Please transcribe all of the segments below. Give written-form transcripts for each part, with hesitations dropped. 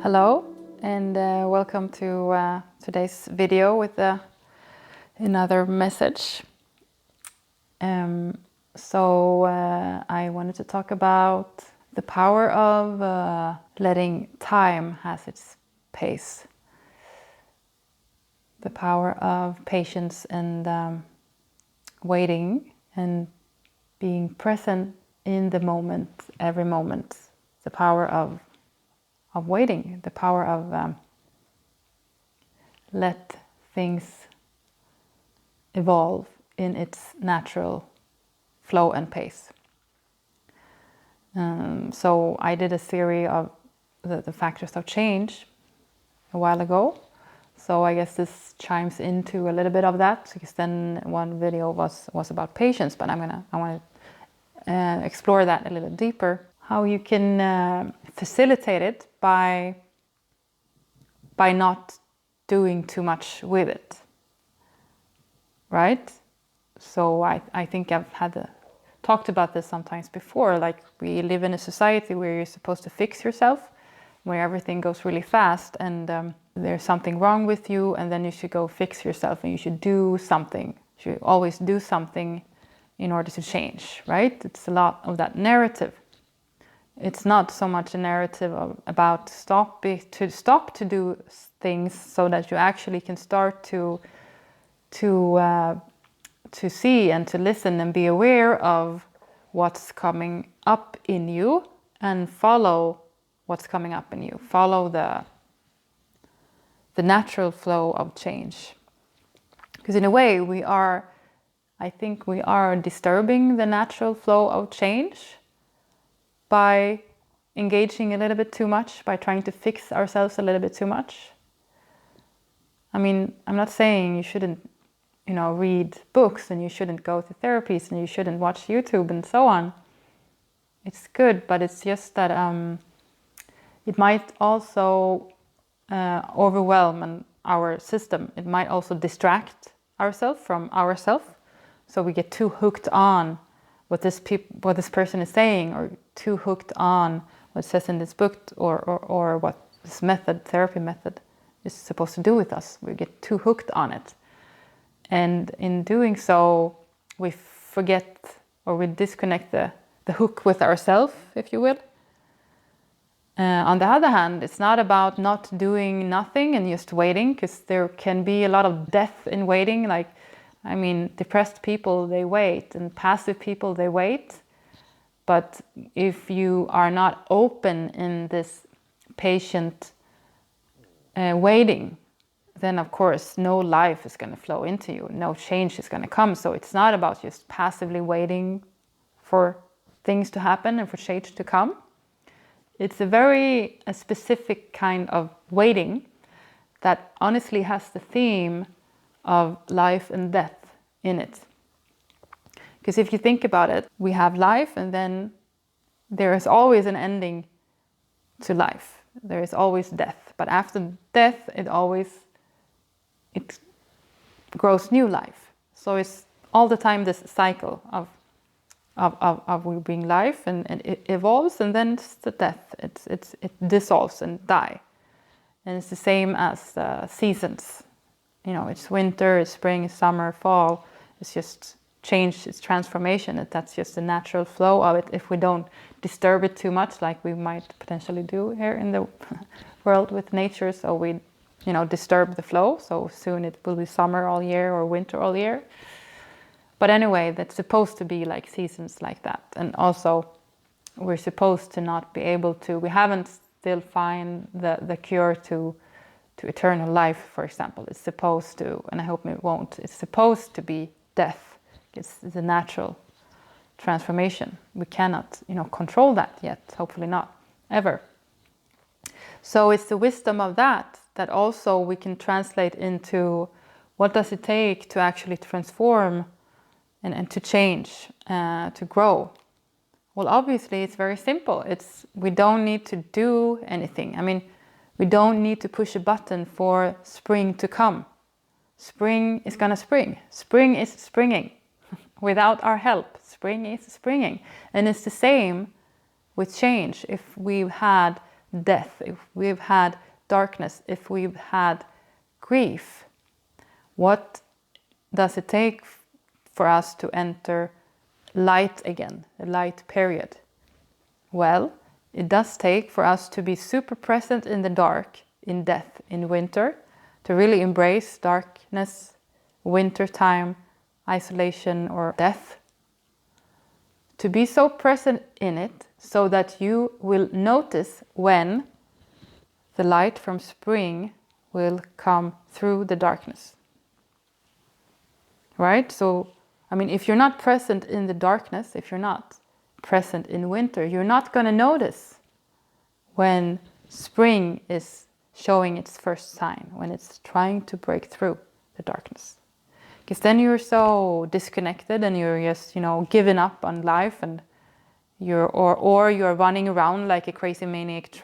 Hello and welcome to today's video with another message. I wanted to talk about the power of letting time has its pace. The power of patience and waiting and being present in the moment, every moment. The power of waiting, the power of let things evolve in its natural flow and pace. So I did a series of the factors of change a while ago. So I guess this chimes into a little bit of that, because then one video was about patience, but I want to explore that a little deeper. How you can facilitate it by not doing too much with it, right? So I think I've talked about this sometimes before. Like, we live in a society where you're supposed to fix yourself, where everything goes really fast, and there's something wrong with you, and then you should go fix yourself, and you should do something. You should always do something in order to change, right? It's a lot of that narrative. It's not so much a narrative about stop to do things, so that you actually can start to see and to listen and be aware of what's coming up in you, and follow what's coming up in you. Follow the natural flow of change. Because in a way I think we are disturbing the natural flow of change by engaging a little bit too much, by trying to fix ourselves a little bit too much. I mean, I'm not saying you shouldn't, read books, and you shouldn't go to therapies, and you shouldn't watch YouTube and so on. It's good, but it's just that it might also overwhelm our system. It might also distract ourselves from ourselves. So we get too hooked on what this person is saying, or too hooked on what it says in this book, or what this therapy method is supposed to do with us. We get too hooked on it. And in doing so, we forget, or we disconnect the hook with ourselves, if you will. On the other hand, it's not about not doing nothing and just waiting, because there can be a lot of death in waiting. Depressed people, they wait, and passive people, they wait. But if you are not open in this patient waiting, then of course no life is going to flow into you, no change is going to come. So it's not about just passively waiting for things to happen and for change to come. It's a very specific kind of waiting that honestly has the theme of life and death in it. Because if you think about it, we have life, and then there is always an ending to life. There is always death. But after death, it grows new life. So it's all the time this cycle of we bring life, and it evolves, and then it's the death. It dissolves and die. And it's the same as seasons. It's winter, it's spring, it's summer, fall. It's just change, it's transformation. And that's just the natural flow of it, if we don't disturb it too much, like we might potentially do here in the world with nature. So we disturb the flow, so soon it will be summer all year or winter all year. But anyway, that's supposed to be like seasons like that. And also, we're supposed to not be able to, we haven't still find the cure to eternal life, for example. It's supposed to, and I hope it won't, it's supposed to be death. It's the natural transformation. We cannot, control that yet, hopefully not, ever. So it's the wisdom of that also we can translate into what does it take to actually transform and to change, to grow. Well, obviously it's very simple. We don't need to do anything. We don't need to push a button for spring to come. Spring is gonna spring. Spring is springing. Without our help, spring is springing. And it's the same with change. If we had death, if we've had darkness, if we've had grief, what does it take for us to enter light again, a light period? Well, it does take for us to be super present in the dark, in death, in winter, to really embrace darkness, winter time, isolation or death. To be so present in it so that you will notice when the light from spring will come through the darkness. Right? So, I mean, if you're not present in the darkness, if you're not present in winter, you're not going to notice when spring is showing its first sign, when it's trying to break through the darkness. Because then you're so disconnected and you're just, giving up on life, and you're running around like a crazy maniac,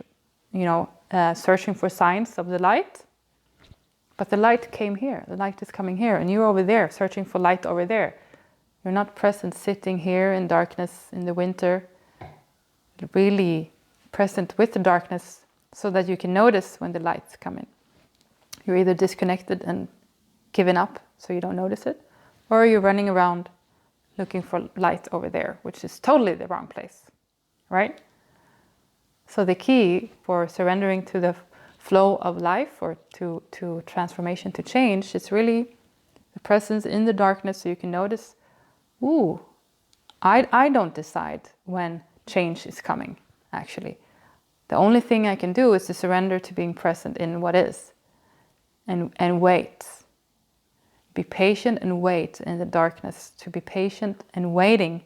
searching for signs of the light. But the light came here, the light is coming here, and you're over there searching for light over there. You're not present, sitting here in darkness in the winter, really present with the darkness so that you can notice when the lights come in. You're either disconnected and given up so you don't notice it, or you're running around looking for light over there, which is totally the wrong place, right? So the key for surrendering to the flow of life, or to transformation, to change, is really the presence in the darkness, so you can notice, I don't decide when change is coming, actually. The only thing I can do is to surrender to being present in what is, and wait. Be patient and wait in the darkness, to be patient and waiting,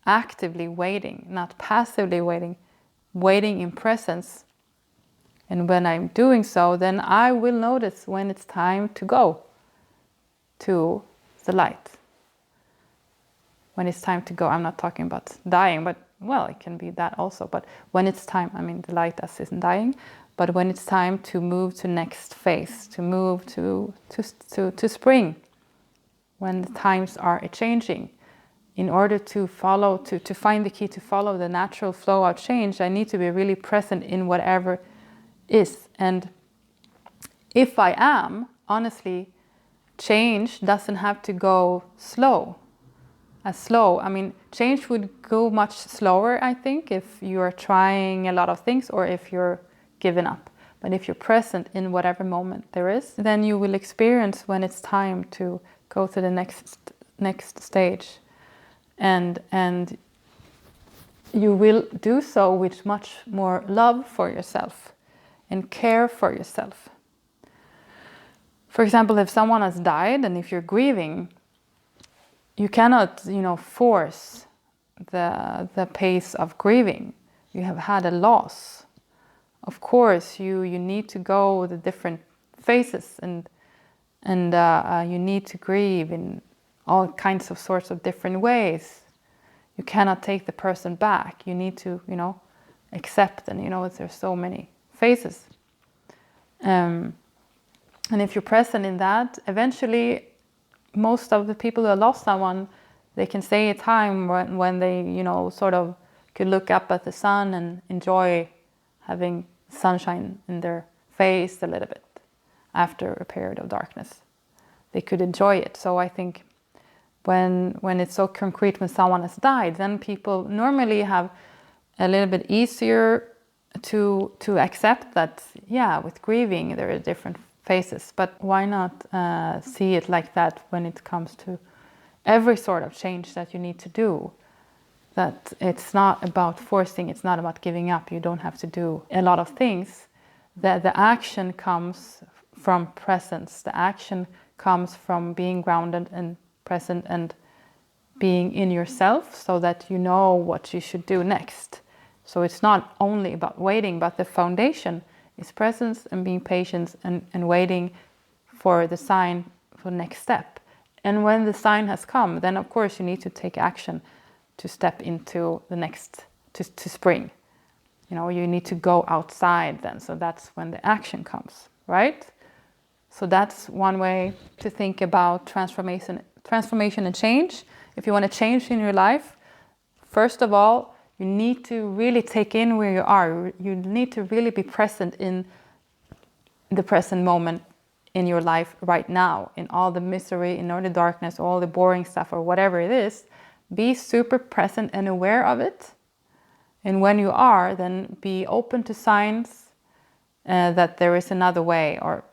actively waiting, not passively waiting, waiting in presence. And when I'm doing so, then I will notice when it's time to go to the light. When it's time to go, I'm not talking about dying, but well, it can be that also. But when it's time, the light as isn't dying, but when it's time to move to next phase, to move to spring, when the times are changing, in order to follow, to find the key to follow the natural flow of change, I need to be really present in whatever is. And if I am, honestly, change doesn't have to go slow. Change would go much slower, I think, if you're trying a lot of things or if you're given up. But if you're present in whatever moment there is, then you will experience when it's time to go to the next stage. And you will do so with much more love for yourself and care for yourself. For example, if someone has died and if you're grieving, you cannot, force the pace of grieving. You have had a loss. Of course, you need to go the different phases, and you need to grieve in all kinds of sorts of different ways. You cannot take the person back. You need to, accept, and there's so many phases. And if you're present in that, eventually, most of the people who have lost someone, they can say a time when they, sort of could look up at the sun and enjoy having sunshine in their face a little bit after a period of darkness. They could enjoy it. So I think when it's so concrete, when someone has died, then people normally have a little bit easier to accept that, with grieving there are different phases. But why not see it like that when it comes to every sort of change that you need to do? That it's not about forcing, it's not about giving up. You don't have to do a lot of things. The action comes from presence. The action comes from being grounded and present and being in yourself, so that you know what you should do next. So it's not only about waiting, but the foundation is presence and being patient and waiting for the sign for the next step. And when the sign has come, then of course you need to take action to step into the next, to spring. You need to go outside then. So that's when the action comes, right? So that's one way to think about transformation and change. If you want to change in your life, first of all, You need to really take in where you are. You need to really be present in the present moment in your life right now, in all the misery, in all the darkness, all the boring stuff, or whatever it is. Be super present and aware of it. And when you are, then be open to signs that there is another way, or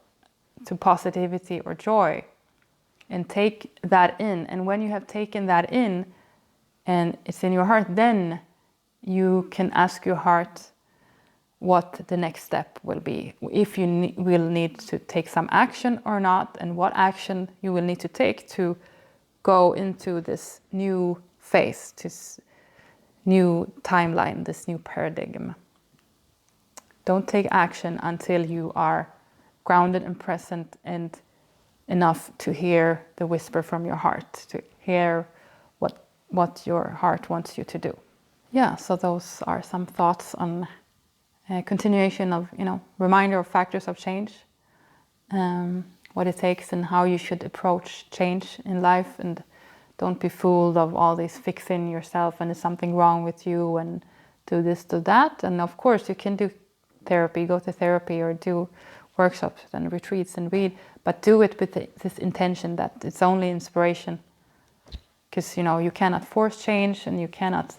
to positivity or joy. And take that in. And when you have taken that in, and it's in your heart, then you can ask your heart what the next step will be. If you will need to take some action or not, and what action you will need to take to go into this new phase, this new timeline, this new paradigm. Don't take action until you are grounded and present and enough to hear the whisper from your heart, to hear what your heart wants you to do. Yeah, so those are some thoughts on a continuation of, reminder of factors of change, what it takes and how you should approach change in life, and don't be fooled of all this fixing yourself and there's something wrong with you and do this, do that. And of course you can do therapy, go to therapy or do workshops and retreats and read, but do it with this intention that it's only inspiration. Because, you cannot force change and you cannot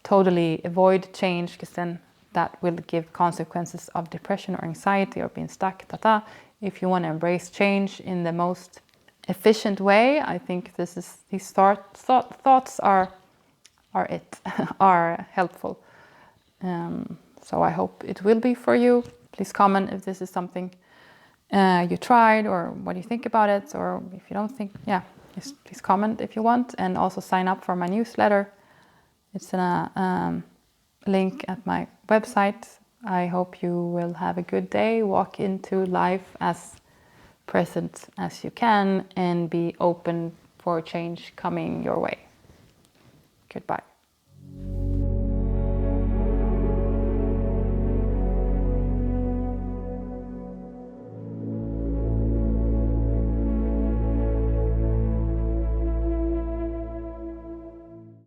totally avoid change, because then that will give consequences of depression or anxiety or being stuck. If you want to embrace change in the most efficient way, I think these thoughts are are helpful. So I hope it will be for you. Please comment if this is something you tried, or what do you think about it, or if you don't think, just please comment if you want, and also sign up for my newsletter. It's in a link at my website. I hope you will have a good day, walk into life as present as you can, and be open for change coming your way. Goodbye.